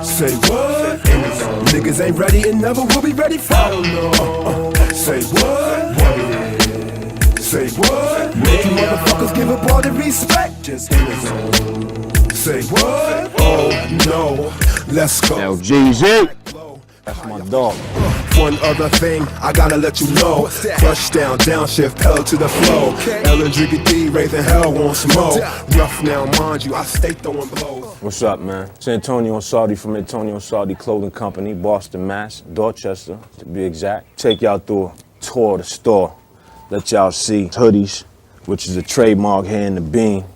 Say what? Niggas ain't ready and never will be ready for. Say what? Say what? Make you motherfuckers give up all the respect. Just in the zone. Say what? Oh no, let's go. Yo, GZ, that's my dog. One other thing, I gotta let you know. Crush down, downshift, L to the flow. L and Jiggy D, raising hell, want some more. Rough now, mind you, I stay throwing blows. What's up, man? It's Antonio Sardi from Antonio Sardi Clothing Company, Boston, Mass, Dorchester, to be exact. Take y'all through a tour of the store. Let y'all see hoodies, which is a trademark here in the Bean.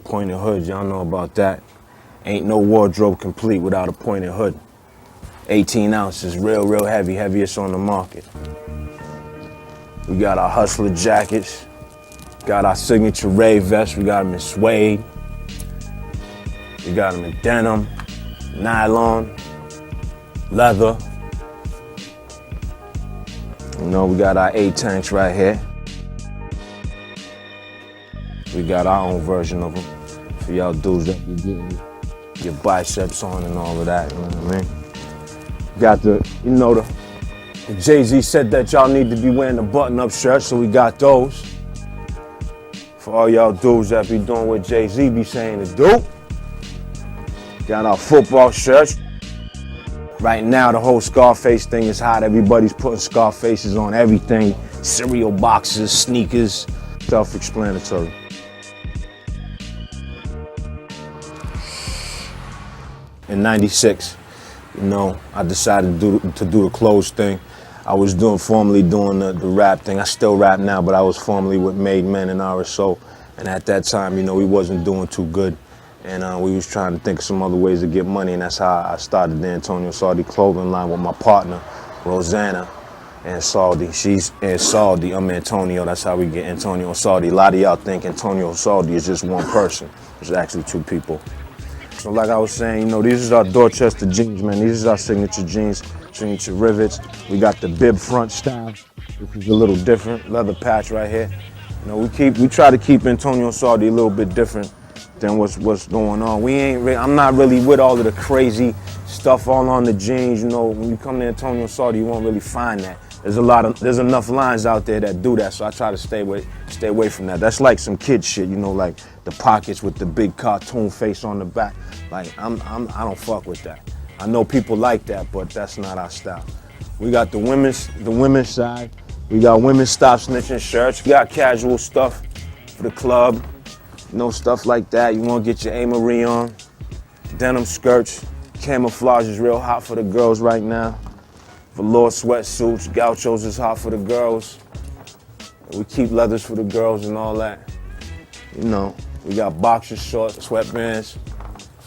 Pointed hood, y'all know about that. Ain't no wardrobe complete without a pointed hood. 18 ounces, real heavy, heaviest on the market. We got our Hustler jackets, got our signature Ray vests, we got them in suede. We got them in denim, nylon, leather. You know, we got our A-tanks right here. We got our own version of them for y'all dudes that be getting your biceps on and all of that, you know what I mean? Got the, you know, the Jay-Z said that y'all need to be wearing the button-up shirts, so we got those. For all y'all dudes that be doing what Jay-Z be saying to do. Got our football shirts. Right now, the whole Scarface thing is hot. Everybody's putting Scarfaces on everything. Cereal boxes, sneakers, self-explanatory. In '96, you know, I decided to do the clothes thing. I was formerly doing the rap thing. I still rap now, but I was formerly with Made Men and RSO. And at that time, you know, we wasn't doing too good. And we was trying to think of some other ways to get money, and that's how I started the Antonio Sardi clothing line with my partner, Rosanna and Sardi. I'm Antonio, that's how we get Antonio Sardi. A lot of y'all think Antonio Sardi is just one person. It's actually two people. So like I was saying, you know, these are our Dorchester jeans, man. These are our signature jeans, signature rivets. We got the bib front style, which is a little different. Leather patch right here. You know, we try to keep Antonio Sardi a little bit different than what's going on. I'm not really with all of the crazy stuff all on the jeans. You know, when you come to Antonio Sardi, you won't really find that. There's enough lines out there that do that, so I try to stay away from that. That's like some kid shit, you know, like the pockets with the big cartoon face on the back. Like I don't fuck with that. I know people like that, but that's not our style. We got the women's side. We got women's stop snitching shirts. We got casual stuff for the club. You know, stuff like that. You want to get your A. Marie on. Denim skirts. Camouflage is real hot for the girls right now. Velour sweatsuits. Gauchos is hot for the girls. We keep leathers for the girls and all that. You know, we got boxer shorts, sweatbands,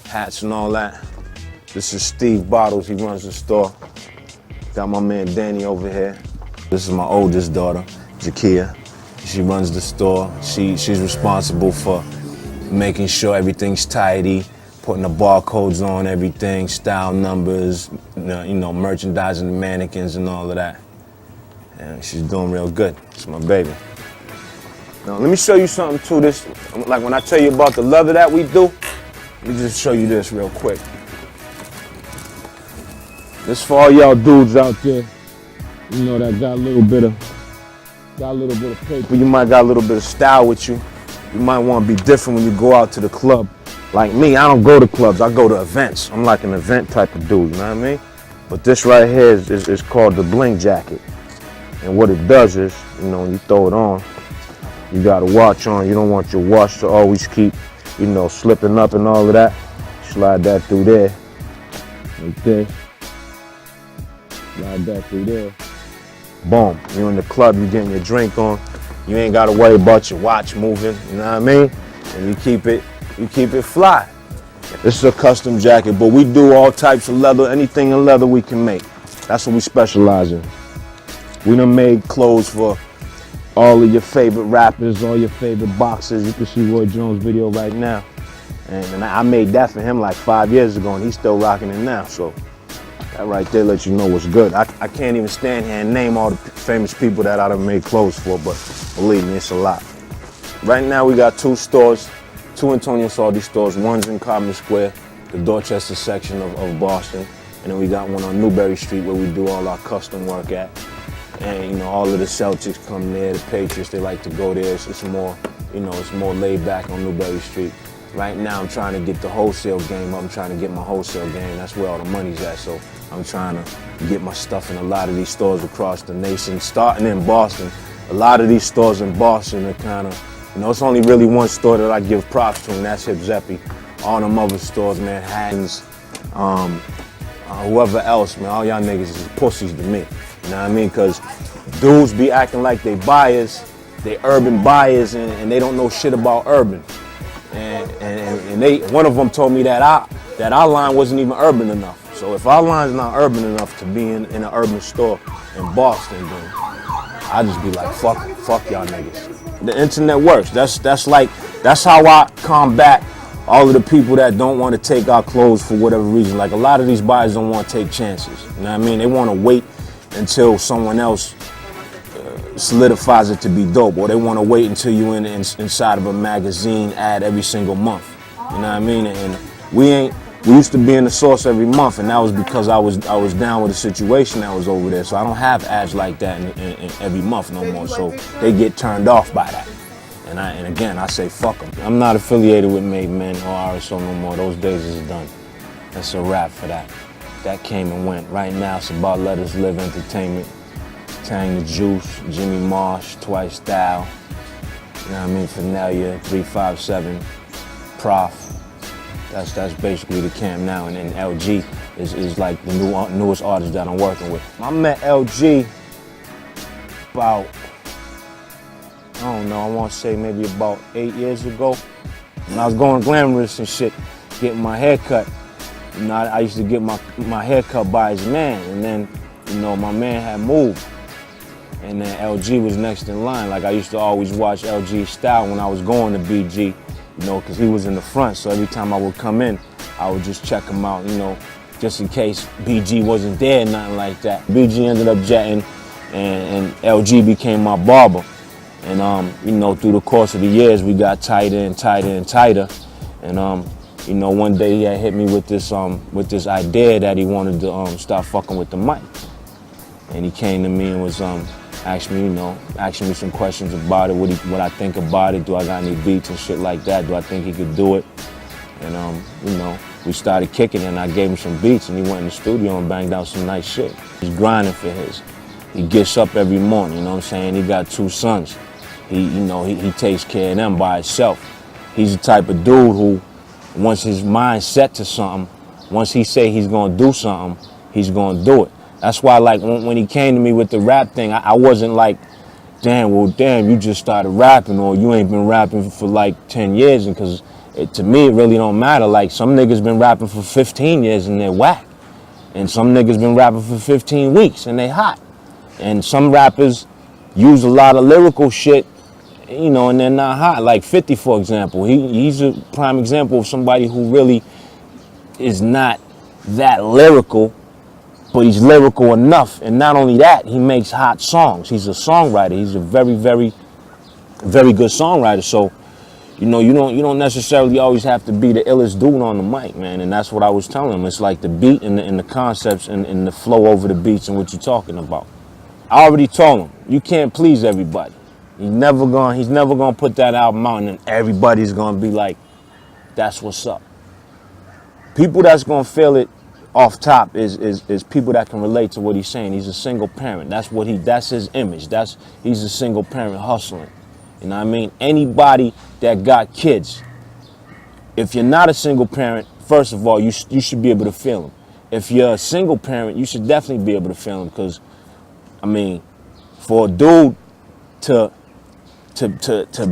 hats and all that. This is Steve Bottles. He runs the store. Got my man Danny over here. This is my oldest daughter, Jakia. She runs the store. She's responsible for making sure everything's tidy, putting the barcodes on everything, style numbers, you know, merchandising the mannequins and all of that. And she's doing real good. It's my baby. Now, let me show you something too. This, like when I tell you about the leather that we do, let me just show you this real quick. This for all y'all dudes out there, you know, that got a little bit of paper. You might got a little bit of style with you. You might want to be different when you go out to the club. Like me, I don't go to clubs, I go to events. I'm like an event type of dude, you know what I mean? But this right here is called the bling jacket. And what it does is, you know, when you throw it on, you got a watch on. You don't want your watch to always keep, you know, slipping up and all of that. Slide that through there, like this. Slide that through there. Boom, you're in the club, you're getting your drink on. You ain't gotta worry about your watch moving, you know what I mean? And you keep it fly. This is a custom jacket, but we do all types of leather, anything in leather we can make. That's what we specialize in. We done made clothes for all of your favorite rappers, all your favorite boxers. You can see Roy Jones' video right now. And I made that for him like 5 years ago, and he's still rocking it now. So that right there lets you know what's good. I can't even stand here and name all the famous people that I done made clothes for, but believe me, it's a lot. Right now we got 2 stores. 2 Antonio Saldi stores. One's in Cobham Square, the Dorchester section of Boston. And then we got one on Newbury Street where we do all our custom work at. And, you know, all of the Celtics come there, the Patriots, they like to go there. It's more, you know, it's more laid back on Newbury Street. Right now, I'm trying to get the wholesale game up. I'm trying to get my wholesale game. That's where all the money's at. So I'm trying to get my stuff in a lot of these stores across the nation, starting in Boston. A lot of these stores in Boston are kind of, you know, it's only really one store that I give props to, and that's Hip Zeppy. All them other stores, Manhattan's, whoever else, man, all y'all niggas is pussies to me. You know what I mean? Because dudes be acting like they buyers, they urban buyers, and they don't know shit about urban. And they, one of them told me that our line wasn't even urban enough. So if our line's not urban enough to be in an urban store in Boston, then I just be like, fuck y'all niggas. The internet works. That's how I combat all of the people that don't want to take our clothes for whatever reason. Like, a lot of these buyers don't want to take chances. You know what I mean? They want to wait until someone else solidifies it to be dope, or they want to wait until you inside of a magazine ad every single month. You know what I mean? And we used to be in the source every month, and that was because I was down with the situation that was over there. So I don't have ads like that in every month no more. So they get turned off by that. And again, I say fuck them. I'm not affiliated with Made Men or RSO no more. Those days is done. That's a wrap for that. That came and went. Right now, it's about Let Us Live Entertainment, Tang the Juice, Jimmy Marsh, Twice Style, you know what I mean, Finelia, 357, Prof. That's basically the camp now. And then LG is like the newest artist that I'm working with. I met LG about, I don't know, I want to say maybe about 8 years ago. When I was going glamorous and shit, getting my hair cut. You know, I used to get my hair cut by his man, and then, you know, my man had moved. And then LG was next in line. Like, I used to always watch LG's style when I was going to BG, you know, because he was in the front. So every time I would come in, I would just check him out, you know, just in case BG wasn't there, nothing like that. BG ended up jetting, and LG became my barber. And, you know, through the course of the years, we got tighter and tighter and tighter. And, you know, one day he had hit me with this idea that he wanted to start fucking with the mic. And he came to me and was asking me some questions about it, what I think about it, do I got any beats and shit like that, do I think he could do it? And, you know, we started kicking and I gave him some beats, and he went in the studio and banged out some nice shit. He's grinding for his. He gets up every morning, you know what I'm saying? He got 2 sons. He takes care of them by himself. He's the type of dude who, once his mind's set to something, once he say he's gonna do something, he's gonna do it. That's why, like, when he came to me with the rap thing, I wasn't like, damn, you just started rapping, or you ain't been rapping for like 10 years, because to me, it really don't matter. Like, some niggas been rapping for 15 years and they're whack. And some niggas been rapping for 15 weeks and they hot. And some rappers use a lot of lyrical shit, you know, and they're not hot. Like 50, for example. He's a prime example of somebody who really is not that lyrical, but he's lyrical enough. And not only that, he makes hot songs. He's a songwriter. He's a very, very, very good songwriter. So, you know, you don't necessarily always have to be the illest dude on the mic, man. And that's what I was telling him. It's like the beat and the concepts and the flow over the beats and what you're talking about. I already told him, you can't please everybody. He's never gonna put that album out and then everybody's gonna be like, that's what's up. People that's gonna feel it off top is people that can relate to what he's saying. He's a single parent. That's his image. He's a single parent hustling. You know what I mean? Anybody that got kids, if you're not a single parent, first of all, you should be able to feel them. If you're a single parent, you should definitely be able to feel them, because, I mean, for a dude to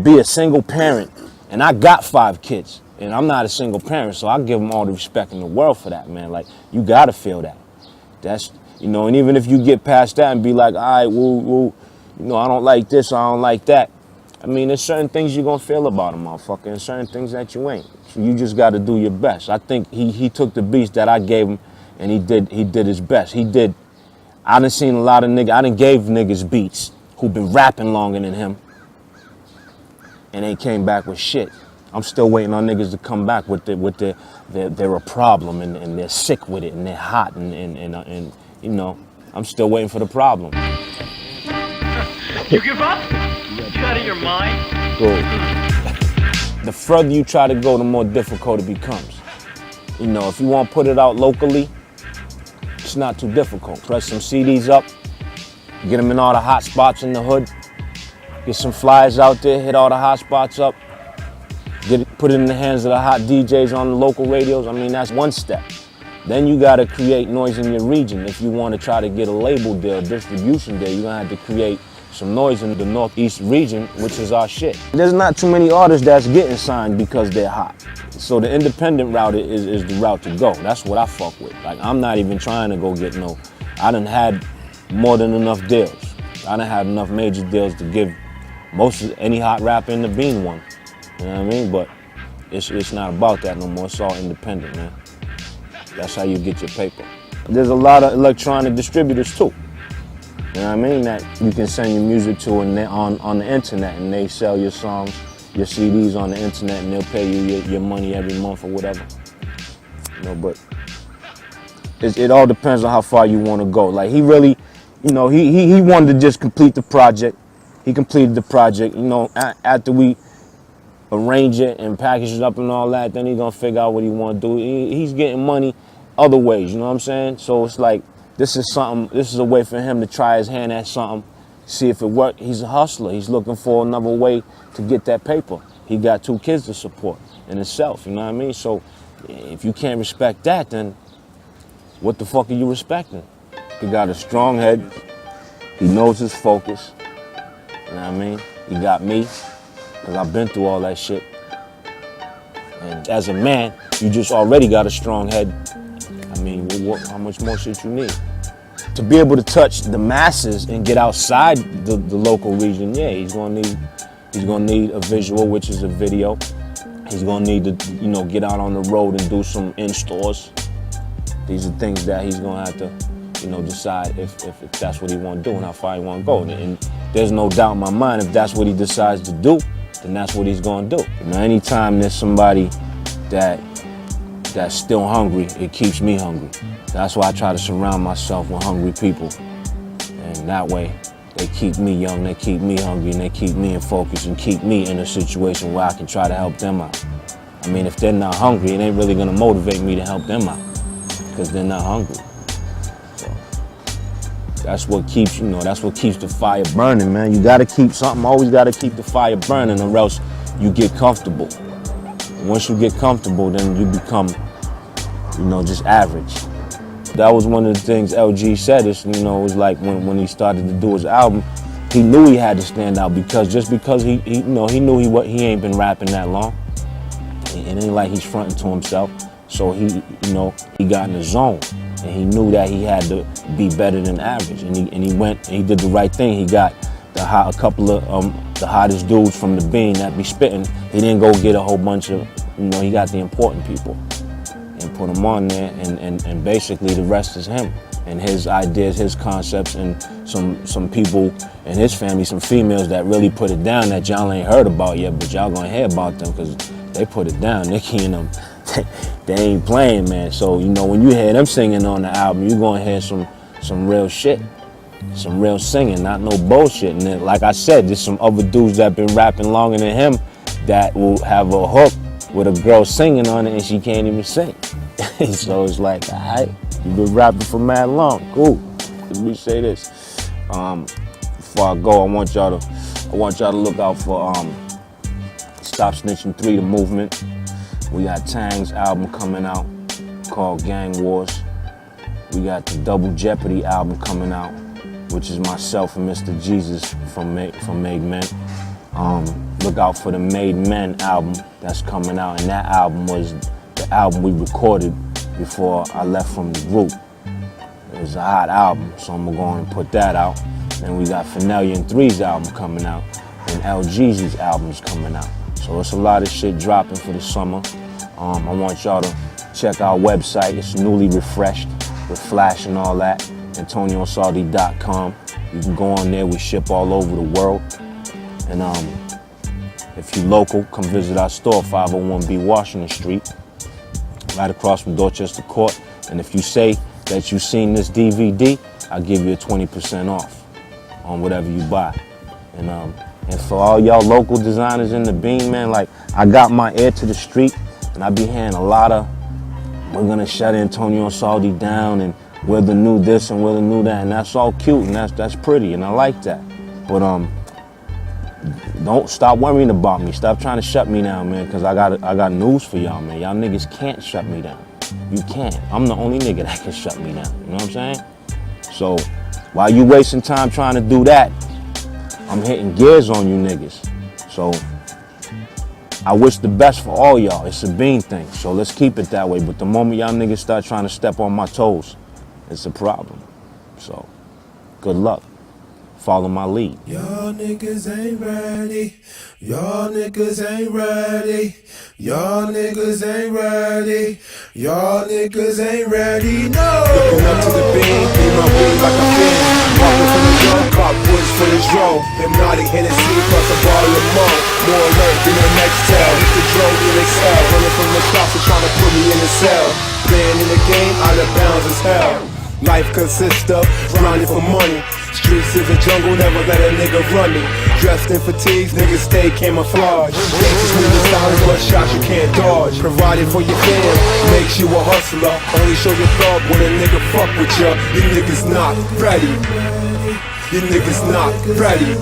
be a single parent, and I got 5 kids, and I'm not a single parent, so I give them all the respect in the world for that, man. Like, you gotta feel that. That's, you know, and even if you get past that and be like, all right, woo, you know, I don't like this, I don't like that. I mean, there's certain things you're gonna feel about a motherfucker, and certain things that you ain't. So you just gotta do your best. I think he took the beats that I gave him, and he did his best. I done seen a lot of niggas, I done gave niggas beats who been rapping longer than him, and they came back with shit. I'm still waiting on niggas to come back with they're a problem and they're sick with it and they're hot and you know, I'm still waiting for the problem. You give up? You out of your mind? Good. The further you try to go, the more difficult it becomes. You know, if you want to put it out locally, it's not too difficult. Press some CDs up, get them in all the hot spots in the hood, get some flyers out there, hit all the hot spots up, put it in the hands of the hot DJs on the local radios. I mean, that's one step. Then you gotta create noise in your region. If you wanna try to get a label deal, distribution deal, you're gonna have to create some noise in the Northeast region, which is our shit. There's not too many artists that's getting signed because they're hot. So the independent route is the route to go. That's what I fuck with. Like, I'm not even trying to go get no, I done had more than enough deals. I done had enough major deals to give most of any hot rapper in the bean one. You know what I mean? But it's not about that no more. It's all independent, man. That's how you get your paper. There's a lot of electronic distributors too. You know what I mean? That you can send your music to and on the internet, and they sell your songs, your CDs on the internet, and they'll pay you your money every month or whatever. You know, but it all depends on how far you want to go. Like, he really, you know, he wanted to just complete the project. He completed the project. You know, after we arrange it and package it up and all that, then he's gonna figure out what he want to do. He's getting money other ways, you know what I'm saying? So it's like, this is a way for him to try his hand at something, see if it works. He's a hustler. He's looking for another way to get that paper. He got 2 kids to support and himself, you know what I mean? So if you can't respect that, then what the fuck are you respecting? He got a strong head. He knows his focus. You know what I mean? He got me, because I've been through all that shit. And as a man, you just already got a strong head. I mean, how much more shit you need? To be able to touch the masses and get outside the local region, yeah, he's gonna need a visual, which is a video. He's gonna need to, you know, get out on the road and do some in-stores. These are things that he's gonna have to, you know, decide if that's what he wanna do and how far he wanna go. And there's no doubt in my mind, if that's what he decides to do, then that's what he's gonna do. You know, anytime there's somebody that's still hungry, it keeps me hungry. That's why I try to surround myself with hungry people. And that way, they keep me young, they keep me hungry, and they keep me in focus and keep me in a situation where I can try to help them out. I mean, if they're not hungry, it ain't really gonna motivate me to help them out, because they're not hungry. So that's what keeps, you know, that's what keeps the fire burning, man. You gotta keep something, always gotta keep the fire burning, or else you get comfortable. Once you get comfortable, then you become, you know, just average. That was one of the things LG said. Is, you know, it was like when he started to do his album, he knew he had to stand out because he knew he ain't been rapping that long. It ain't like he's fronting to himself. So he got in the zone, and he knew that he had to be better than average. And he went and he did the right thing. He got a couple of the hottest dudes from the Bean that be spitting. He didn't go get a whole bunch of, you know, he got the important people and put them on there, and basically the rest is him and his ideas, his concepts, and some people in his family, some females that really put it down that y'all ain't heard about yet, but y'all gonna hear about them because they put it down. Nicki and them, they ain't playing, man. So, you know, when you hear them singing on the album, you gonna hear some real shit. Some real singing, not no bullshit. And then, like I said, there's some other dudes that been rapping longer than him that will have a hook with a girl singing on it and she can't even sing. So it's like, all right, you been rapping for mad long, cool. Let me say this. Before I go, I want y'all to look out for Stop Snitching 3, the movement. We got Tang's album coming out called Gang Wars. We got the Double Jeopardy album coming out, which is myself and Mr. Jesus from Made Men. Look out for the Made Men album that's coming out, and that album was the album we recorded before I left from the group. It was a hot album, so I'm gonna go and put that out. And we got Finelli and 3's album coming out, and LG's album's coming out. So it's a lot of shit dropping for the summer. I want y'all to check our website. It's newly refreshed with Flash and all that. AntonioSaldi.com. You can go on there. We ship all over the world. And If you local, come visit our store, 501B Washington Street, right across from Dorchester Court. And if you say that you've seen this DVD, I'll give you a 20% off on whatever you buy. And for all y'all local designers in the Bean, man, like, I got my ear to the street, and I be hearing a lot of, we're gonna shut Antonio Saldi down, and we're the new this and we're the new that, and that's all cute and that's pretty, and I like that. But don't stop worrying about me. Stop trying to shut me down, man, because I got news for y'all, man. Y'all niggas can't shut me down. You can't. I'm the only nigga that can shut me down. You know what I'm saying? So while you wasting time trying to do that, I'm hitting gears on you niggas. So I wish the best for all y'all. It's a Bean thing, so let's keep it that way. But the moment y'all niggas start trying to step on my toes, it's a problem. So good luck. Follow my lead. Y'all niggas ain't ready. Y'all niggas ain't ready. Y'all niggas ain't ready. Y'all niggas ain't ready. No. Looking up to the Bean, be my way like a fin. Walking from the drum, cop woods for the drone. Hypnotic Hennessy plus a bottle of mo. More alert than the next tell. Hit the drone in excel. Running from the cops and trying to put me in the cell. Playing in the game, out of bounds as hell. Life consists of grinding for money. Streets is a jungle, never let a nigga run me. Dressed in fatigues, niggas stay camouflage. Gangsters move in silence, but shots you can't dodge. Provided for your fam, makes you a hustler. Only show your thought when a nigga fuck with ya. You niggas not ready. You niggas not ready.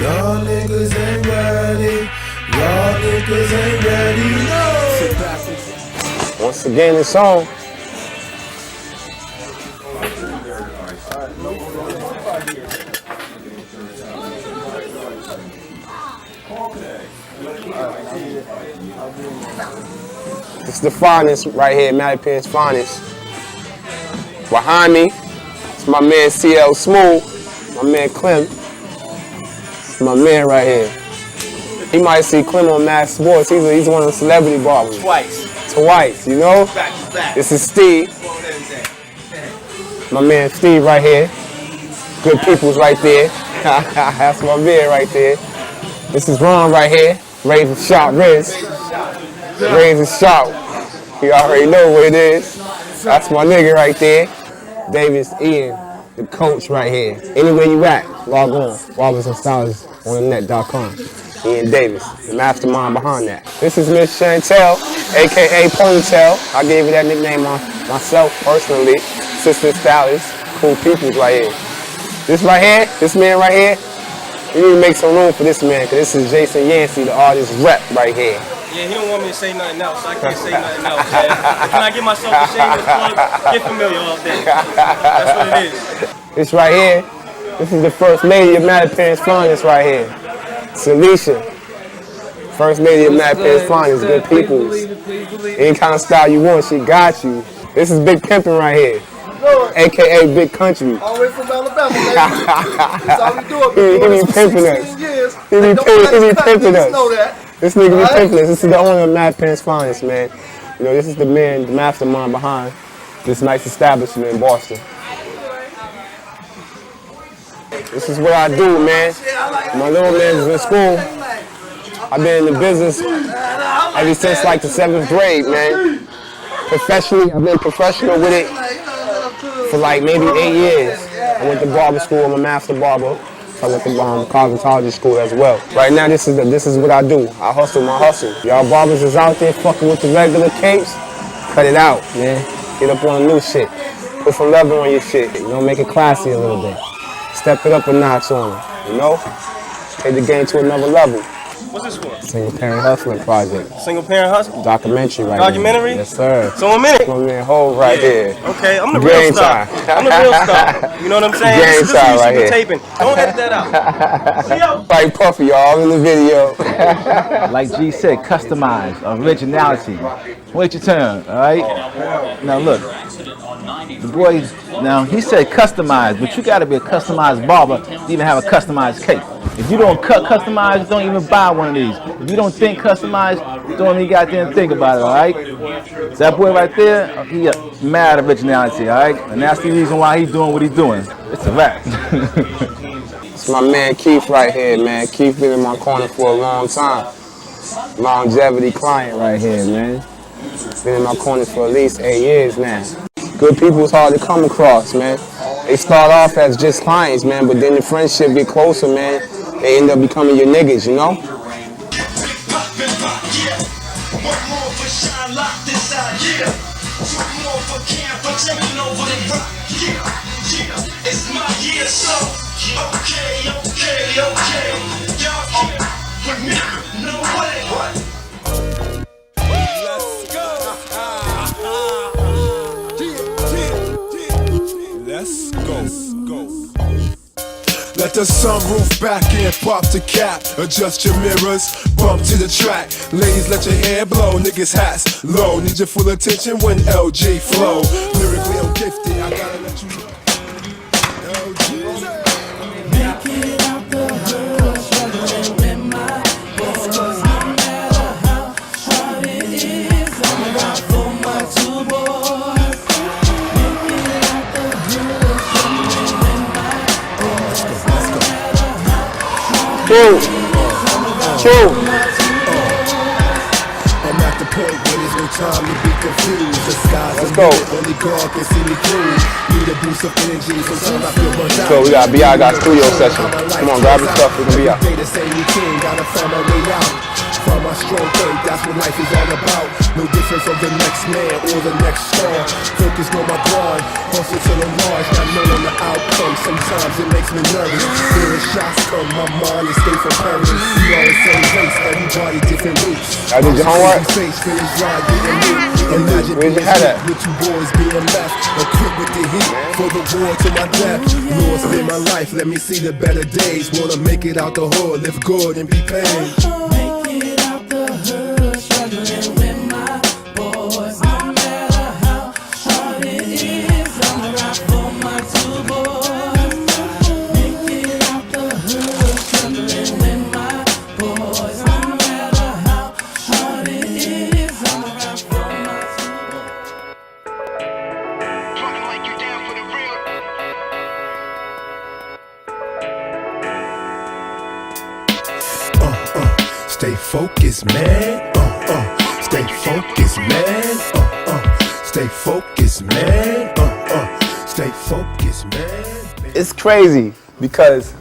Y'all niggas ain't ready. Y'all niggas ain't ready. No. Once again, it's on. It's the finest right here, Mattapan's finest. Behind me, it's my man CL Smooth, my man Clem. It's my man right here. He might see Clem on Mass Sports. He's one of the celebrity barbers. Twice, you know? Back to back. This is Steve. My man Steve right here. Good people's right there. That's my man right there. This is Ron right here. Razor Sharp Riz. Razor Sharp. You already know what it is. That's my nigga right there. Davis Ian, the coach right here. Anywhere you at, log on. BarbersandStylists.net.com. Ian Davis, the mastermind behind that. This is Miss Chantel, aka Ponytail. I gave you that nickname myself personally. Assistant stylist, cool peoples right here. This right here, this man right here, you need to make some room for this man, because this is Jason Yancey, the artist rep right here. Yeah, he don't want me to say nothing else. I can't say nothing else, man. Can I give myself a shameless plug? Get familiar all day. That's what it is. This right here, this is the first lady of Mattapan's finest right here. Salisha. First lady of Mattapan's finest, good people. Any kind of style you want, she got you. This is Big Pimpin' right here. AKA Big Country. All the way from Alabama, baby. That's all we do. He be pimping us. He be pimping us. This nigga be pimping us. This is the owner of Mattapan's finest, man. You know, this is the man, the mastermind behind this nice establishment in Boston. This is what I do, man. My little man's in school. I've been in the business ever since like the 7th grade, man. Professionally, I've been professional with it for like maybe 8 years. I went to barber school. I'm a master barber. So I went to cosmetology school as well. Right now, this is what I do. I hustle my hustle. Y'all barbers is out there fucking with the regular capes. Cut it out, man. Get up on the new shit. Put some leather on your shit. You know, make it classy a little bit. Step it up a notch on it. You know, take the game to another level. What's this for? Single Parent Hustling Project. Single parent hustle? Documentary right Documentary? Here. Yes, sir. So a minute. My man Hov right here. Okay, I'm the Game real star. time. I'm the real star. You know what I'm saying? Game This is time you right see the here. taping. Don't edit that out. Like Puffy, y'all, in the video. Like G said, customize, originality. Wait your turn, all right? Now look, the boy, now he said customize, but you gotta be a customized barber to even have a customized cape. If you don't cut customized, don't even buy one of these. If you don't think customized, don't even goddamn think about it, all right? That boy right there, he mad originality, all right? And that's the reason why he's doing what he's doing. It's a wrap. My man Keith right here, man. Keith been in my corner for a long time. Longevity client right here, man. Been in my corner for at least 8 years now. Good people is hard to come across, man. They start off as just clients, man, but then the friendship get closer, man. They end up becoming your niggas, you know? Let's go. Let the sunroof back and pop the cap. Adjust your mirrors, bump to the track. Ladies, let your hair blow, niggas hats low. Need your full attention when LG flow. Lyrically, I'm gifted, I gotta let you know. True. I'm at the point where there's no time to be confused. The sky's Let's a go. limit, only God can see me through. Need a boost of energy, sometimes I feel burnt out. So we got B.I. got studio session. Come on, grab your stuff, we can be out. Every day the same routine, gotta find my way out. Find my strong point, that's what life is all about. No different from the next man or the next star. Focused on my grind, hustle till I'm large, not knowing the outcome. Sometimes it makes me nervous. Feeling shots come, my mind is stay for Paris. We all the same race, everybody different routes. I did your homework. Imagine Where's your hat at? with two boys being left, equipped with the heat for the war to my death. Lord, spend my life, let me see the better days. Wanna make it out the hood, live good and be paid. Make it out the hood, struggling with my boys. No matter how hard it is, I'ma rock for my two boys. Make it out the hood, struggling with my boys. No matter how hard it is, I'ma rock for my two Stay focused, man. Stay focused, man. Stay focused, man. Stay focused, man. It's crazy because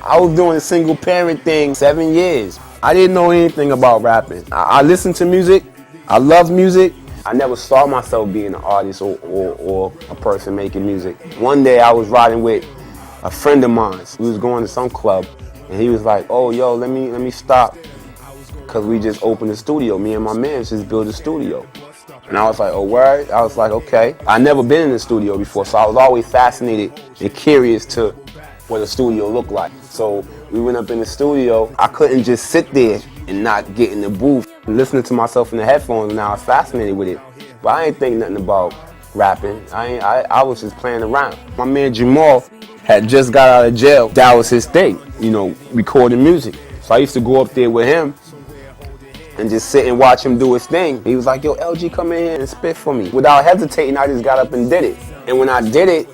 I was doing a single parent thing 7 years. I didn't know anything about rapping. I listened to music. I love music. I never saw myself being an artist or a person making music. One day I was riding with a friend of mine. We was going to some club and he was like, "Oh, yo, let me stop." Because we just opened a studio. Me and my man just built a studio. And I was like, "Oh, word?" I was like, "Okay." I never been in a studio before, so I was always fascinated and curious to what a studio looked like. So we went up in the studio. I couldn't just sit there and not get in the booth, listening to myself in the headphones, and I was fascinated with it. But I ain't think nothing about rapping. I was just playing around. My man Jamal had just got out of jail. That was his thing, recording music. So I used to go up there with him and just sit and watch him do his thing. He was like, "Yo, LG, come in here and spit for me." Without hesitating, I just got up and did it. And when I did it,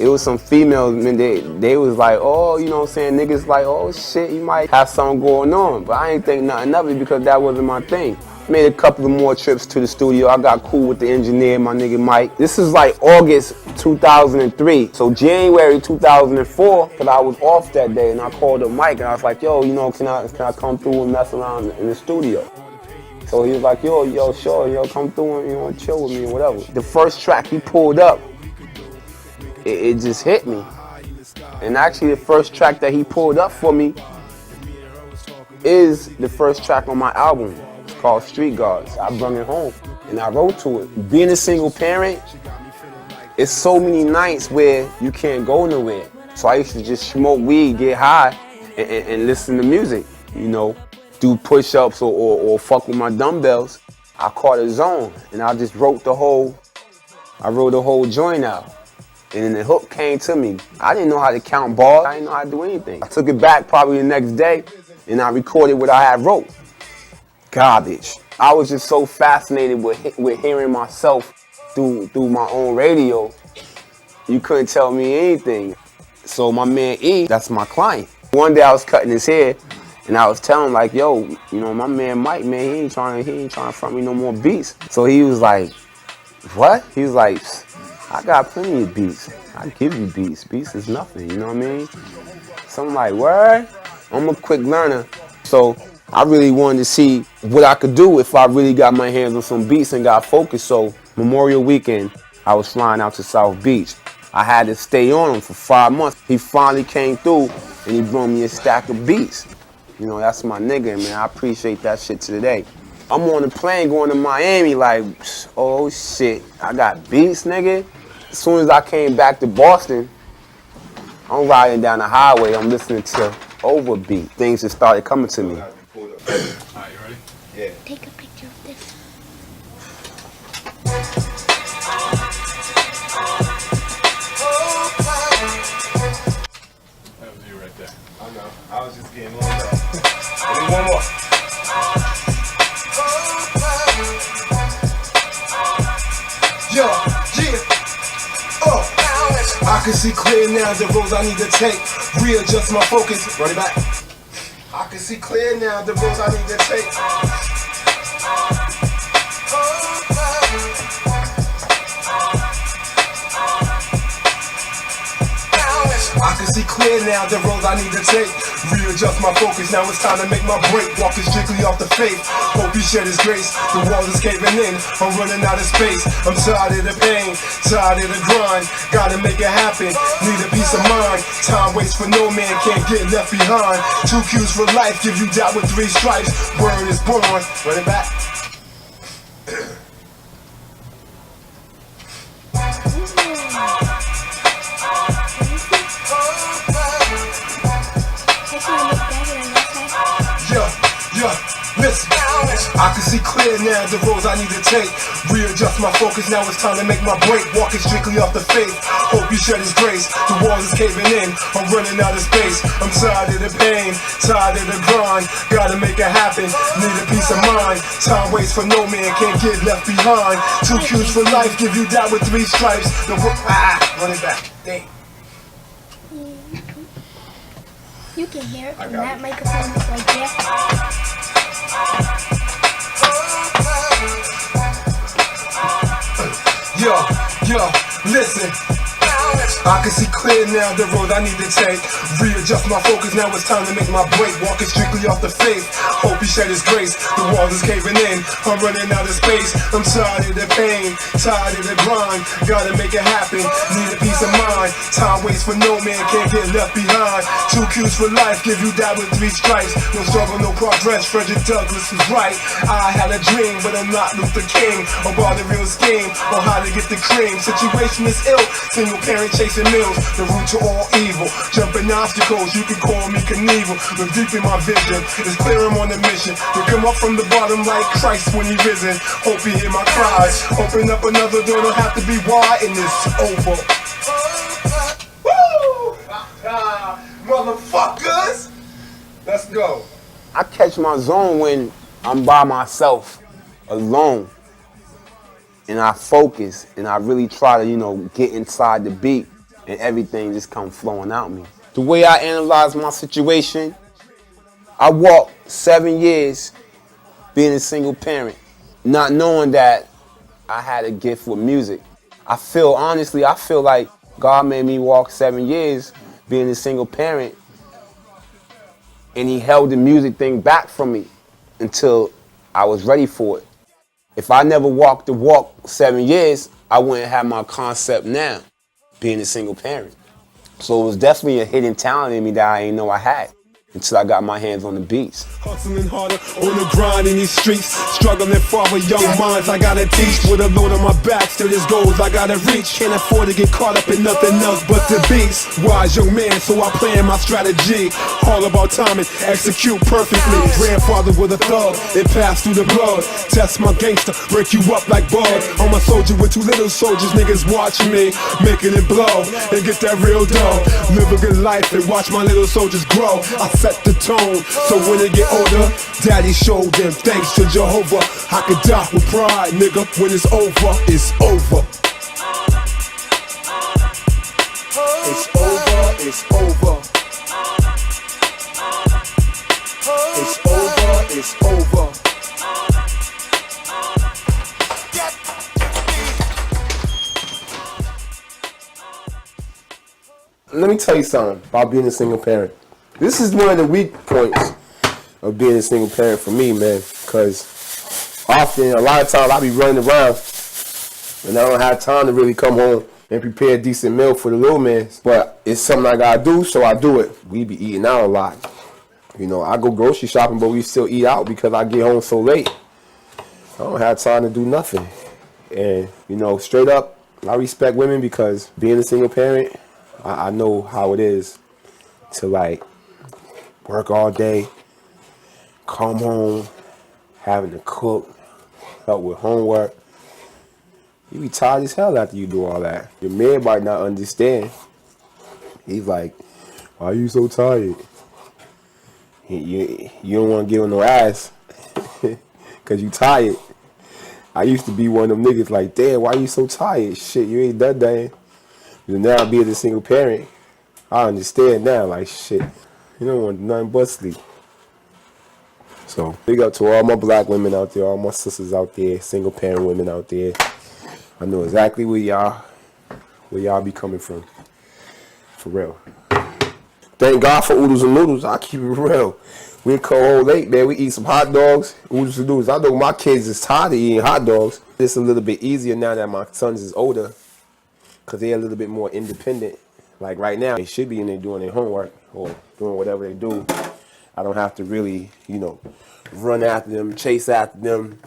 it was some females, and they was like, "Oh, you know what I'm saying?" Niggas like, "Oh shit, you might have something going on." But I ain't think nothing of it because that wasn't my thing. Made a couple of more trips to the studio. I got cool with the engineer, my nigga Mike. This is like August 2003. So January 2004, because I was off that day, and I called up Mike, and I was like, "Yo, can I come through and mess around in the studio?" So he was like, yo, sure, come through and chill with me or whatever. The first track he pulled up, it just hit me. And actually the first track that he pulled up for me is the first track on my album. It's called Street Guards. I brought it home and I wrote to it. Being a single parent, it's so many nights where you can't go nowhere. So I used to just smoke weed, get high, and listen to music, do push-ups or fuck with my dumbbells. I caught a zone and I just wrote the whole joint out. And then the hook came to me. I didn't know how to count bars. I didn't know how to do anything. I took it back probably the next day and I recorded what I had wrote. Garbage. I was just so fascinated with hearing myself through my own radio. You couldn't tell me anything. So my man E, that's my client. One day I was cutting his hair, and I was telling him like, yo, you know, my man Mike, man, he ain't trying to front me no more beats. So he was like, what? He was like, I got plenty of beats. I give you beats. Beats is nothing, you know what I mean? So I'm like, word? I'm a quick learner. So I really wanted to see what I could do if I really got my hands on some beats and got focused. So Memorial Weekend, I was flying out to South Beach. I had to stay on him for 5 months. He finally came through and he brought me a stack of beats. You know, that's my nigga, man. I appreciate that shit to today. I'm on the plane going to Miami like, oh shit, I got beats, nigga. As soon as I came back to Boston, I'm riding down the highway, I'm listening to Overbeat. Things just started coming to me. Alright, you ready? Yeah. Take a picture of this. That was you right there. I know. I was just getting warmed up. Give me one more. Yo, yeah. I can see clear now the roads I need to take. Readjust my focus. Run it back. I can see clear now the roads I need to take. I can see clear now the roads I need to take. Readjust my focus, now it's time to make my break. Walking strictly off the faith. Hope he shed his grace. The walls is caving in, I'm running out of space. I'm tired of the pain, tired of the grind. Gotta make it happen, need a peace of mind. Time waits for no man, can't get left behind. 2 Q's for life, give you that with 3 stripes. Word is born, run it back. Listen, I can see clear now the roads I need to take. Readjust my focus, now it's time to make my break. Walking strictly off the faith, hope he shed his grace. The walls is caving in, I'm running out of space. I'm tired of the pain, tired of the grind. Gotta make it happen, need a peace of mind. Time waits for no man, can't get left behind. 2 Q's for life, give you that with 3 stripes. The run it back, damn. You can hear it from that microphone right there. Yo, listen. I can see clear now the road I need to take. Readjust my focus, now it's time to make my break. Walking strictly off the faith, hope he shed his grace. The walls is caving in, I'm running out of space. I'm tired of the pain, tired of the grind. Gotta make it happen, need a peace of mind. Time waits for no man, can't get left behind. 2 Q's for life, give you that with 3 stripes. No struggle, no progress, Frederick Douglass was right. I had a dream, but I'm not Luther King. About the real scheme, on how to get the cream. Situation is ill, single parent chasing meals. The root to all evil, jumping obstacles, you can call me Knievel. Look deep in my vision, it's clear I'm on a mission. To come up from the bottom like Christ when he risen. Hope he hear my cries, open up another door, don't have to be wide and it's over. Woo! Motherfuckers! Let's go. I catch my zone when I'm by myself, alone, and I focus and I really try to, you know, get inside the beat and everything just come flowing out me. The way I analyze my situation, I walked 7 years being a single parent, not knowing that I had a gift with music. I feel like God made me walk 7 years being a single parent, and he held the music thing back from me until I was ready for it. If I never walked the walk 7 years, I wouldn't have my concept now, being a single parent. So it was definitely a hidden talent in me that I didn't know I had until I got my hands on the beats. Hustling harder on the grind in these streets, struggling far with young minds I gotta teach. With a load on my back, still there's goals I gotta reach. Can't afford to get caught up in nothing else but the beats. Wise young man, so I plan my strategy. All about timing, execute perfectly. Grandfather with a thug, it passed through the blood. Test my gangster, break you up like Bud. I'm a soldier with 2 little soldiers, niggas watching me, making it blow and get that real dough. Live a good life and watch my little soldiers grow. I set the tone, so when they get older, daddy showed them, thanks to Jehovah. I could die with pride, nigga, when it's over, it's over. It's over, it's over. It's over, it's over. Let me tell you something about being a single parent. This is one of the weak points of being a single parent for me, man. Because often, a lot of times, I be running around and I don't have time to really come home and prepare a decent meal for the little man. But it's something I gotta do, so I do it. We be eating out a lot. You know, I go grocery shopping, but we still eat out because I get home so late. I don't have time to do nothing. And, you know, straight up, I respect women because being a single parent, I know how it is to, like, work all day, come home, having to cook, help with homework. You be tired as hell after you do all that. Your man might not understand. He's like, why are you so tired? You don't want to give him no ass because you tired. I used to be one of them niggas like, damn, why you so tired? Shit, you ain't done that. Now being a single parent, I understand now, like, shit, you don't want nothing but sleep. So, big up to all my black women out there, all my sisters out there, single parent women out there. I know exactly where y'all be coming from. For real. Thank God for oodles and noodles. I keep it real. We cold late, man. We eat some hot dogs, oodles and noodles. I know my kids is tired of eating hot dogs. It's a little bit easier now that my sons is older because they're a little bit more independent. Like right now, they should be in there doing their homework or doing whatever they do. I don't have to really, you know, run after them, chase after them,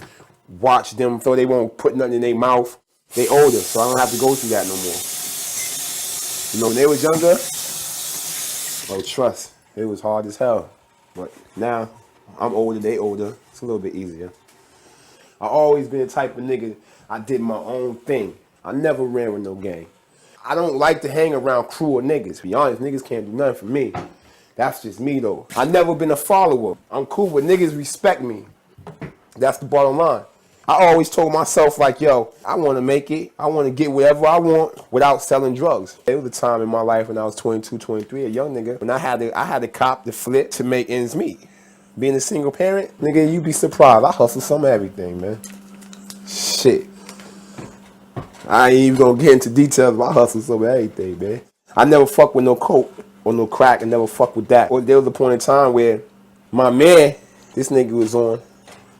watch them so they won't put nothing in their mouth. They older, so I don't have to go through that no more. You know, when they was younger, oh, trust, it was hard as hell. But now, I'm older, they older. It's a little bit easier. I always been the type of nigga, I did my own thing. I never ran with no gang. I don't like to hang around crew of niggas. To be honest, niggas can't do nothing for me. That's just me, though. I never been a follower. I'm cool, but niggas respect me. That's the bottom line. I always told myself, like, yo, I want to make it. I want to get whatever I want without selling drugs. There was a time in my life when I was 22, 23, a young nigga, when I had to cop the flip to make ends meet. Being a single parent, nigga, you be surprised. I hustle some of everything, man. Shit. I ain't even gonna get into details, but I hustle some of everything, man. I never fuck with no coke or no crack and never fuck with that. Or there was a point in time where my man, this nigga was on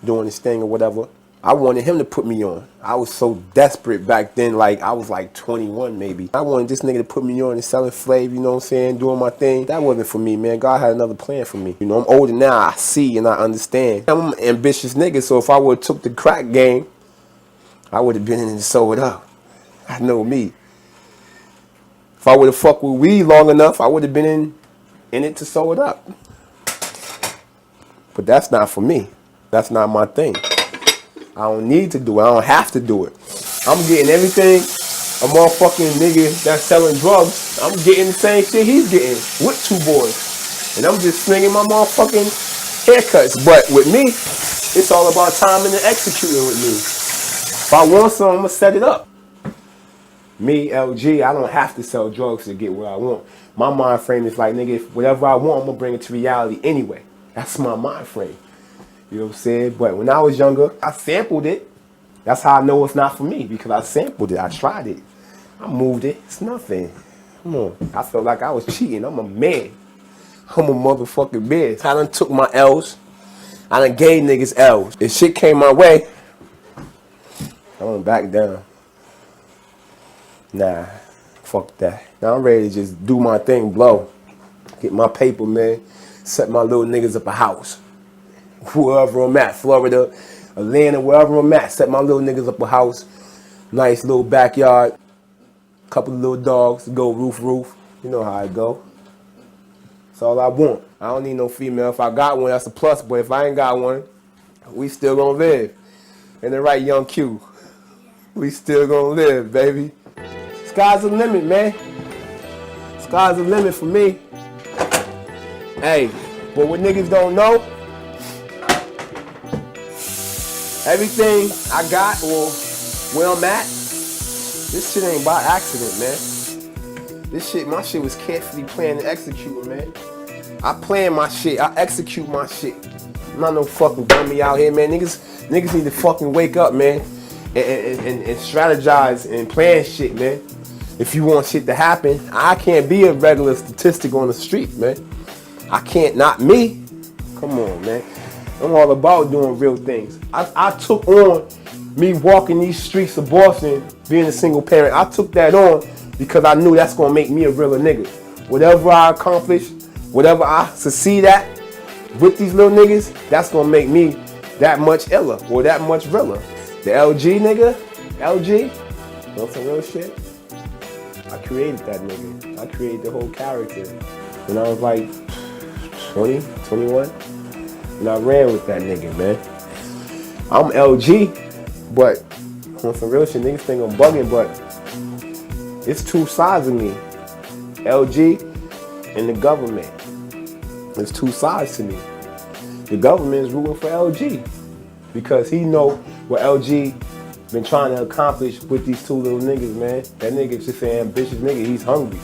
doing his thing or whatever. I wanted him to put me on. I was so desperate back then, like I was like 21 maybe. I wanted this nigga to put me on and selling flav, you know what I'm saying, doing my thing. That wasn't for me, man. God had another plan for me. You know, I'm older now, I see and I understand. I'm an ambitious nigga, so if I would've took the crack game, I would've been in and sold it up. I know me. If I would've fucked with weed long enough, I would've been in it to sew it up. But that's not for me. That's not my thing. I don't need to do it. I don't have to do it. I'm getting everything a motherfucking nigga that's selling drugs. I'm getting the same shit he's getting with 2 boys. And I'm just slinging my motherfucking haircuts. But with me, it's all about timing and executing with me. If I want something, I'm going to set it up. Me, LG, I don't have to sell drugs to get what I want. My mind frame is like, nigga, if whatever I want, I'm going to bring it to reality anyway. That's my mind frame. You know what I'm saying? But when I was younger, I sampled it. That's how I know it's not for me, because I sampled it. I tried it. I moved it. It's nothing. Come on. I felt like I was cheating. I'm a man. I'm a motherfucking man. I done took my L's. I done gave niggas L's. If shit came my way, I went back down. Nah, fuck that. Now I'm ready to just do my thing, blow. Get my paper, man. Set my little niggas up a house. Wherever I'm at, Florida, Atlanta, wherever I'm at, set my little niggas up a house. Nice little backyard. Couple of little dogs to go roof. You know how I go. That's all I want. I don't need no female. If I got one, that's a plus. But if I ain't got one, we still gonna live. And the right, young Q. We still gonna live, baby. Sky's the limit, man. Sky's the limit for me. Hey, but what niggas don't know, everything I got or where I'm at, this shit ain't by accident, man. my shit was carefully planned and executed, man. I plan my shit, I execute my shit. I'm not no fucking dummy out here, man. Niggas need to fucking wake up, man, and strategize and plan shit, man. If you want shit to happen, I can't be a regular statistic on the street, man. I can't, not me. Come on, man. I'm all about doing real things. I took on me walking these streets of Boston, being a single parent. I took that on because I knew that's gonna make me a realer nigga. Whatever I accomplish, whatever I succeed at with these little niggas, that's gonna make me that much iller or that much realer. The LG nigga, LG, you know some real shit? I created that nigga. I created the whole character. When I was like 20, 21, and I ran with that nigga, man. I'm LG, but on some real shit, niggas think I'm bugging, but it's two sides of me. LG and the government. There's two sides to me. The government is rooting for LG because he know what LG been trying to accomplish with these two little niggas, man. That nigga's just an ambitious nigga. He's hungry.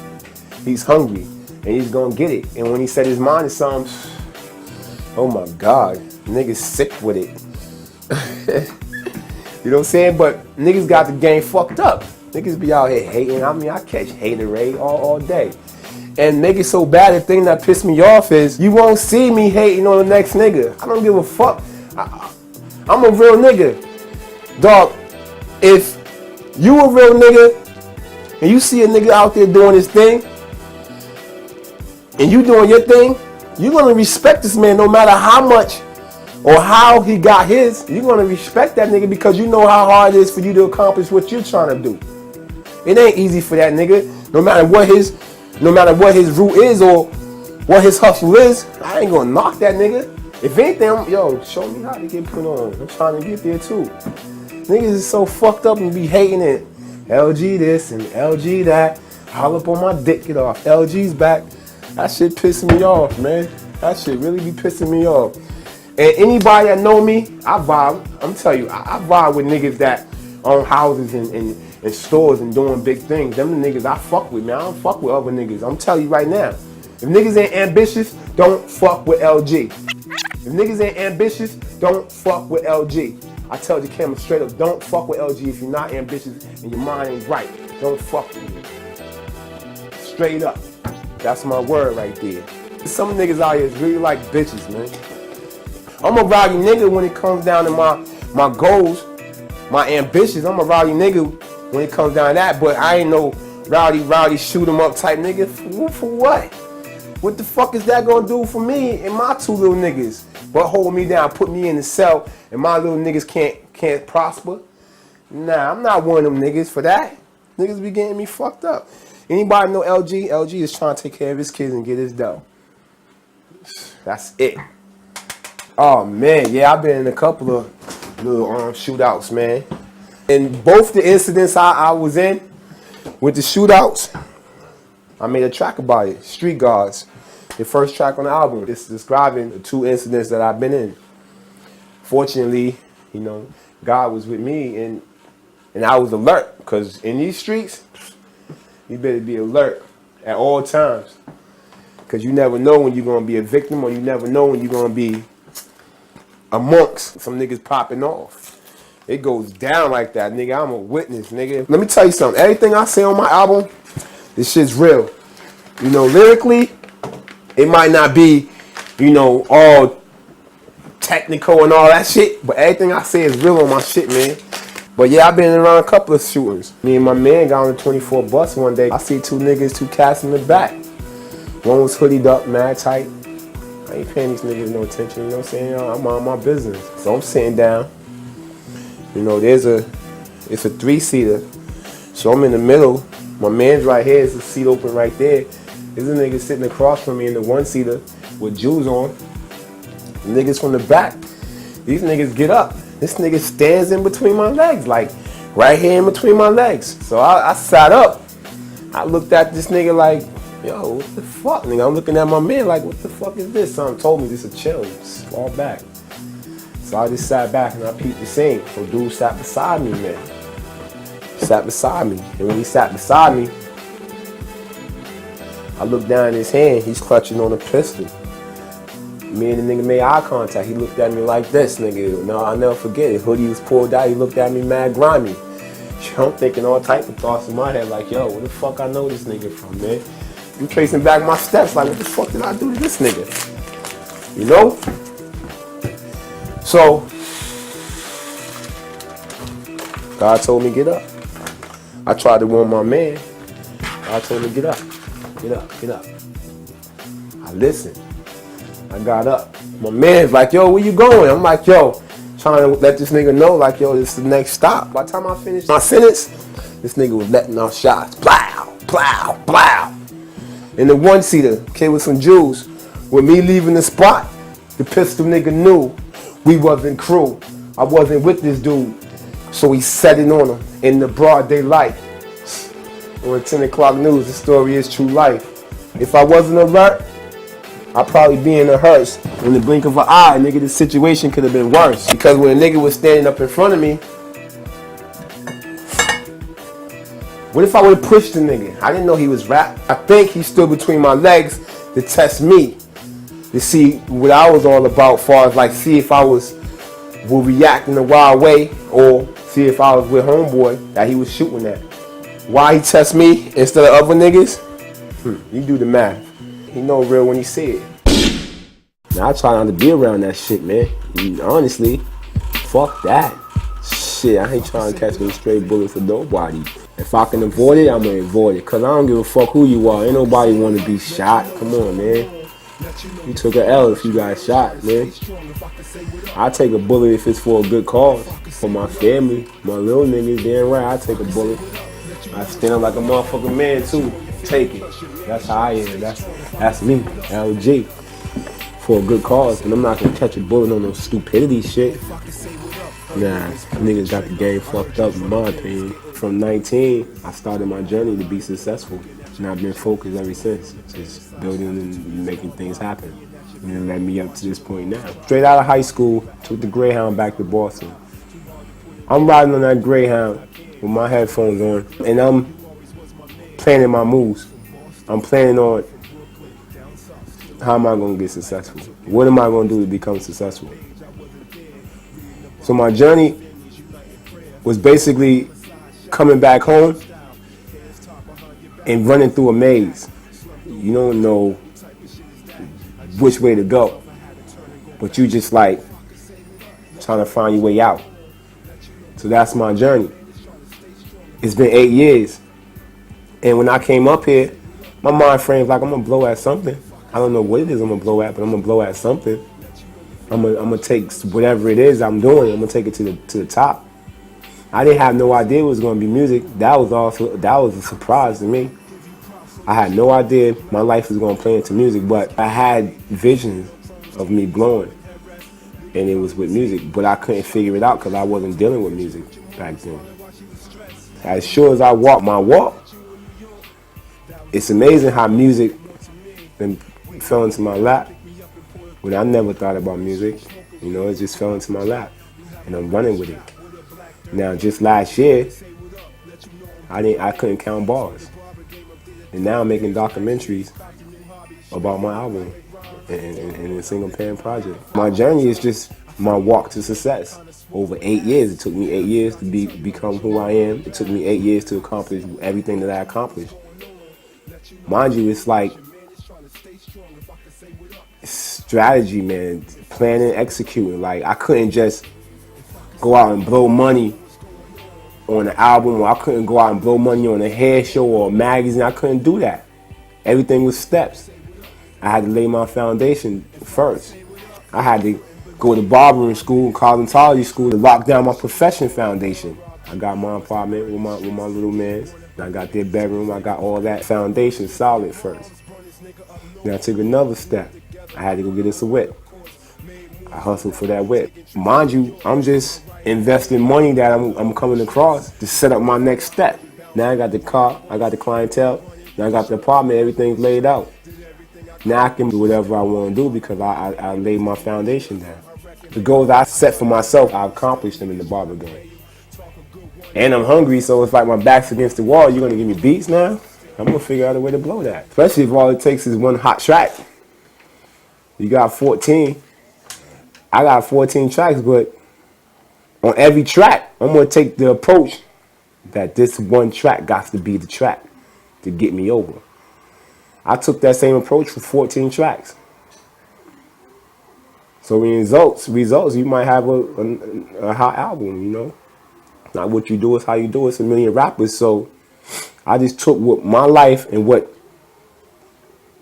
He's hungry, and he's gonna get it. And when he set his mind to something, oh my God, niggas sick with it. You know what I'm saying? But niggas got the game fucked up. Niggas be out here hating. I mean, I catch haterade all day. And make it so bad, the thing that pissed me off is you won't see me hating on the next nigga. I don't give a fuck. I'm a real nigga. Dog, if you a real nigga and you see a nigga out there doing his thing and you doing your thing, you're gonna respect this man no matter how much or how he got his. You're gonna respect that nigga because you know how hard it is for you to accomplish what you're trying to do. It ain't easy for that nigga, no matter what his route is or what his hustle is. I ain't gonna knock that nigga. If anything, yo, show me how to get put on. I'm trying to get there too. Niggas is so fucked up and be hating it. LG this and LG that. Holler up on my dick, get off. LG's back. That shit pissing me off, man. That shit really be pissing me off. And anybody that know me, I vibe. I'm telling you, I vibe with niggas that own houses and stores and doing big things. Them the niggas I fuck with, man. I don't fuck with other niggas. I'm telling you right now. If niggas ain't ambitious, don't fuck with LG. If niggas ain't ambitious, don't fuck with LG. I tell the camera straight up, don't fuck with LG if you're not ambitious and your mind ain't right. Don't fuck with me. Straight up. That's my word right there. Some niggas out here is really like bitches, man. I'm a rowdy nigga when it comes down to my goals, my ambitions. I'm a rowdy nigga when it comes down to that, but I ain't no rowdy shoot 'em up type nigga. For what? What the fuck is that gonna do for me and my two little niggas? But hold me down, put me in the cell, and my little niggas can't prosper? Nah, I'm not one of them niggas for that. Niggas be getting me fucked up. Anybody know LG? LG is trying to take care of his kids and get his dough. That's it. Oh man, yeah, I've been in a couple of little shootouts, man. And both the incidents I was in with the shootouts, I made a track about it. Street Guards, the first track on the album. It's describing the two incidents that I've been in. Fortunately, you know, God was with me and I was alert, because in these streets, you better be alert at all times. Because you never know when you're going to be a victim, or you never know when you're going to be amongst some niggas popping off. It goes down like that, nigga. I'm a witness, nigga. Let me tell you something. Everything I say on my album, this shit's real. You know, lyrically, it might not be, you know, all technical and all that shit, but everything I say is real on my shit, man. But yeah, I've been around a couple of shooters. Me and my man got on the 24 bus one day. I see two cats in the back. One was hoodied up, mad tight. I ain't paying these niggas no attention, you know what I'm saying? I'm on my business. So I'm sitting down. You know, it's a 3-seater. So I'm in the middle. My man's right here. There's a seat open right there. There's a nigga sitting across from me in the 1-seater with Jews on. The niggas from the back. These niggas get up. This nigga stands in between my legs, like right here in between my legs. So I sat up. I looked at this nigga like, yo, what the fuck, nigga? I'm looking at my man like, what the fuck is this? Someone told me this is chill, just fall back. So I just sat back and I peeped the scene. So dude sat beside me, man. Sat beside me. And when he sat beside me, I looked down in his hand, he's clutching on a pistol. Me and the nigga made eye contact. He looked at me like this, nigga. No, I'll never forget it. Hoodie was pulled out, he looked at me mad grimy. I'm thinking all type of thoughts in my head, like, yo, where the fuck I know this nigga from, man? I'm tracing back my steps, like, what the fuck did I do to this nigga? You know? So, God told me get up. I tried to warn my man. God told me get up, get up, get up. I listened. I got up. My man's like, yo, where you going? I'm like, yo, trying to let this nigga know, like, yo, this is the next stop. By the time I finished my sentence, this nigga was letting off shots. Plow, plow, plow. In the one-seater, kid with some Jews. With me leaving the spot, the pistol nigga knew we wasn't crew. I wasn't with this dude. So he set it on him in the broad daylight. On 10 o'clock news, the story is true life. If I wasn't alert, I'd probably be in a hearse. In the blink of an eye, nigga, the situation could have been worse. Because when a nigga was standing up in front of me, what if I would have pushed the nigga? I didn't know he was rap. I think he stood between my legs to test me, to see what I was all about, far as like see if I would react in a wild way, or see if I was with homeboy that he was shooting at. Why he test me instead of other niggas? You do the math. He know real when he see it. Now I try not to be around that shit, man. Honestly, fuck that. Shit, I ain't trying to catch no straight bullet for nobody. If I can avoid it, I'm gonna avoid it. Cause I don't give a fuck who you are. Ain't nobody wanna be shot. Come on, man. You took an L if you got shot, man. I take a bullet if it's for a good cause. For my family, my little niggas, damn right, I take a bullet. I stand up like a motherfucking man too. Take it. That's how I am. That's me, LG. For a good cause. And I'm not gonna catch a bullet on no stupidity shit. Nah, niggas got the game fucked up in my opinion. From 19, I started my journey to be successful. And I've been focused ever since. Just building and making things happen. And it led me up to this point now. Straight out of high school, took the Greyhound back to Boston. I'm riding on that Greyhound with my headphones on, and I'm planning my moves. I'm planning on how am I gonna get successful? What am I gonna do to become successful? So my journey was basically coming back home and running through a maze. You don't know which way to go, but you just like trying to find your way out. So that's my journey. It's been 8 years. And when I came up here, my mind frame's like, I'm gonna blow at something. I don't know what it is I'm gonna blow at, but I'm gonna blow at something. I'm gonna take whatever it is I'm doing, I'm gonna take it to the top. I didn't have no idea it was gonna be music. That was a surprise to me. I had no idea my life was gonna play into music, but I had visions of me blowing. And it was with music, but I couldn't figure it out because I wasn't dealing with music back then. As sure as I walk my walk, it's amazing how music then fell into my lap. When I never thought about music, you know, it just fell into my lap, and I'm running with it. Now, just last year, I couldn't count bars, and now I'm making documentaries about my album and a single parent project. My journey is just my walk to success. Over 8 years, it took me 8 years to become who I am. It took me 8 years to accomplish everything that I accomplished. Mind you, it's like strategy, man, planning, executing. Like, I couldn't just go out and blow money on an album, or I couldn't go out and blow money on a hair show or a magazine. I couldn't do that. Everything was steps. I had to lay my foundation first. I had to go to barbering school, cosmetology school to lock down my profession foundation. I got my apartment with my little mans. I got their bedroom. I got all that foundation solid first. Then I took another step. I had to go get us a whip. I hustled for that whip. Mind you, I'm just investing money that I'm coming across to set up my next step. Now I got the car, I got the clientele, now I got the apartment, everything's laid out. Now I can do whatever I want to do because I laid my foundation down. The goals I set for myself, I accomplished them in the barber game. And I'm hungry, so it's like my back's against the wall. You're going to give me beats now? I'm gonna figure out a way to blow that. Especially if all it takes is one hot track. You got 14. I got 14 tracks, but on every track, I'm gonna take the approach that this one track got to be the track to get me over. I took that same approach for 14 tracks. So in results, you might have a hot album, you know. Not what you do, is how you do it. It's a million rappers. So I just took what my life and what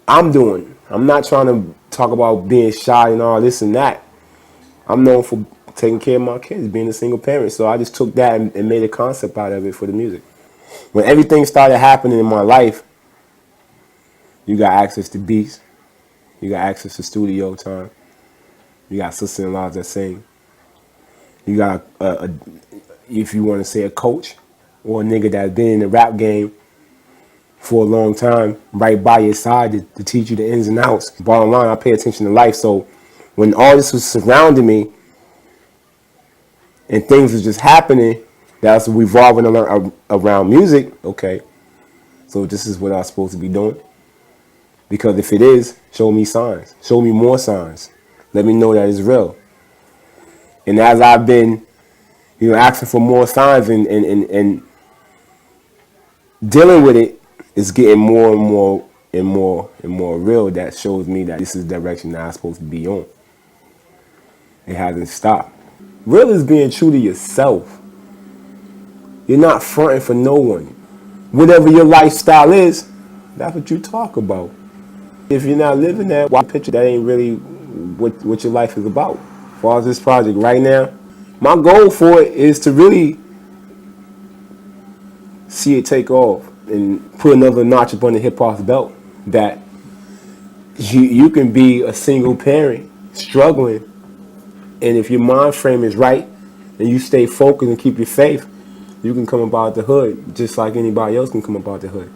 I'm doing. I'm not trying to talk about being shy and all this and that. I'm known for taking care of my kids, being a single parent. So I just took that and made a concept out of it for the music. When everything started happening in my life, you got access to beats. You got access to studio time. You got sister-in-laws that sing. You got, if you want to say, a coach or a nigga that's been in the rap game for a long time right by your side to teach you the ins and outs. Bottom line, I pay attention to life. So when all this was surrounding me and things was just happening that's revolving around music, okay, so this is what I'm supposed to be doing. Because if it is, show me signs. Show me more signs. Let me know that it's real. And as I've been, asking for more signs and dealing with it, it's getting more and more and more and more real. That shows me that this is the direction that I'm supposed to be on. It hasn't stopped. Real is being true to yourself. You're not fronting for no one. Whatever your lifestyle is, that's what you talk about. If you're not living that, why picture that ain't really what your life is about? As far as this project right now, my goal for it is to really see it take off and put another notch up on the hip hop's belt. That you can be a single parent struggling, and if your mind frame is right and you stay focused and keep your faith, you can come about the hood just like anybody else can come about the hood.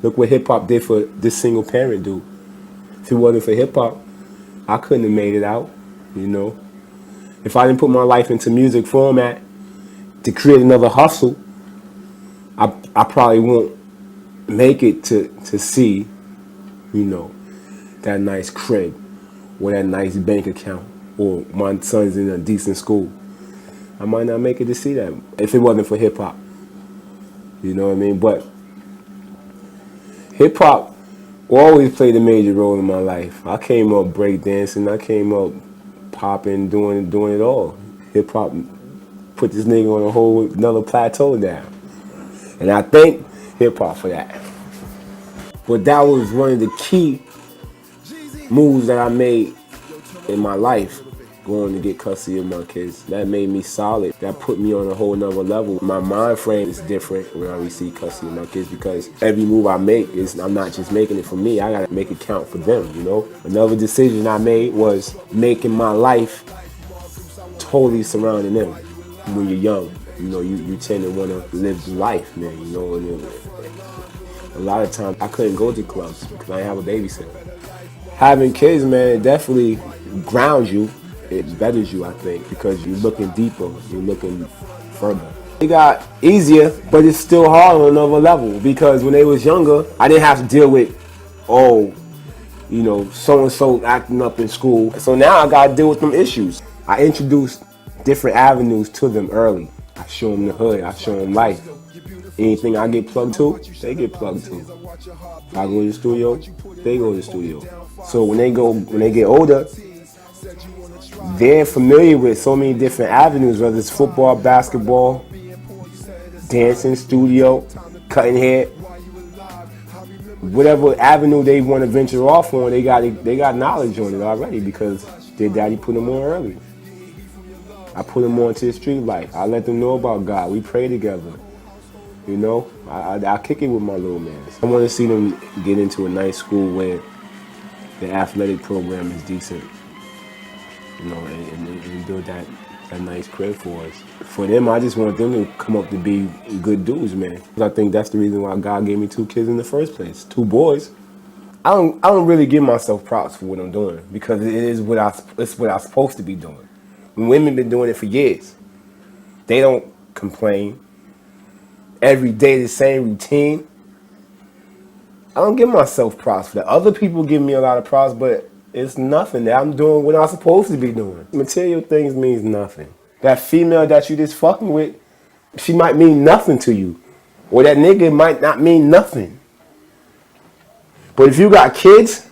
Look what hip hop did for this single parent dude. If it wasn't for hip hop, I couldn't have made it out, If I didn't put my life into music format to create another hustle, I probably won't make it to see, that nice crib or that nice bank account or my son's in a decent school. I might not make it to see that if it wasn't for hip hop. You know what I mean? But hip hop always played a major role in my life. I came up breakdancing, I came up popping, doing it all. Hip hop put this nigga on a whole another plateau now. And I thank hip hop for that. But that was one of the key moves that I made in my life, going to get custody of my kids. That made me solid. That put me on a whole nother level. My mind frame is different when I receive custody of my kids because every move I make I'm not just making it for me. I gotta make it count for them, Another decision I made was making my life totally surrounding them. When you're young, you tend to want to live life, man, and a lot of times I couldn't go to clubs because I didn't have a babysitter. Having kids, man, it definitely grounds you. It betters you, I think, because you're looking deeper, you're looking further. It got easier, but it's still hard on another level because when they was younger, I didn't have to deal with, so-and-so acting up in school. So now I got to deal with them issues. I introduced different avenues to them early. I show them the hood, I show them life. Anything I get plugged to, they get plugged to. If I go to the studio, they go to the studio. So when they get older, they're familiar with so many different avenues, whether it's football, basketball, dancing, studio, cutting hair. Whatever avenue they want to venture off on, they got knowledge on it already because their daddy put them on early. I put them on to the street life. I let them know about God. We pray together. I kick it with my little man. I want to see them get into a nice school where the athletic program is decent, and build that nice crib for us. For them, I just want them to come up to be good dudes, man. I think that's the reason why God gave me 2 kids in the first place, 2 boys. I don't really give myself props for what I'm doing because it's what I'm supposed to be doing. Women been doing it for years. They don't complain. Every day the same routine. I don't give myself props for that. Other people give me a lot of props, but it's nothing. That I'm doing what I'm supposed to be doing. Material things means nothing. That female that you just fucking with, she might mean nothing to you. Or that nigga might not mean nothing. But if you got kids,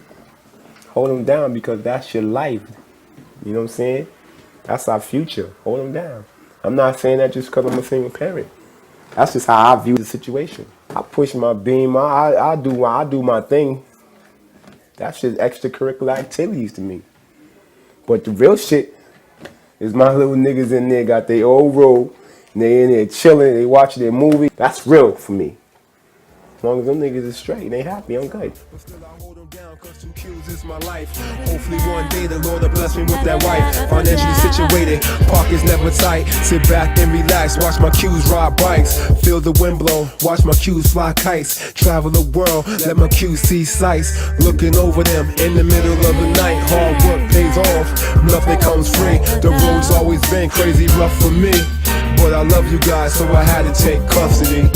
hold them down because that's your life. You know what I'm saying? That's our future. Hold them down. I'm not saying that just because I'm a single parent. That's just how I view the situation. I push my beam. I do my thing. That's just extracurricular activities to me. But the real shit is my little niggas in there got their old road. And they in there chilling. They watching their movie. That's real for me. As long as them niggas is straight, they happy, I'm good. But still I hold them down cause 2 kills is my life. Hopefully one day the Lord will bless me with that wife. Financially situated, pockets never tight. Sit back and relax, watch my cues ride bikes. Feel the wind blow, watch my cues fly kites. Travel the world, let my cues see sights. Looking over them in the middle of the night. Hard work pays off, nothing comes free. The road's always been crazy rough for me. But I love you guys, so I had to take custody.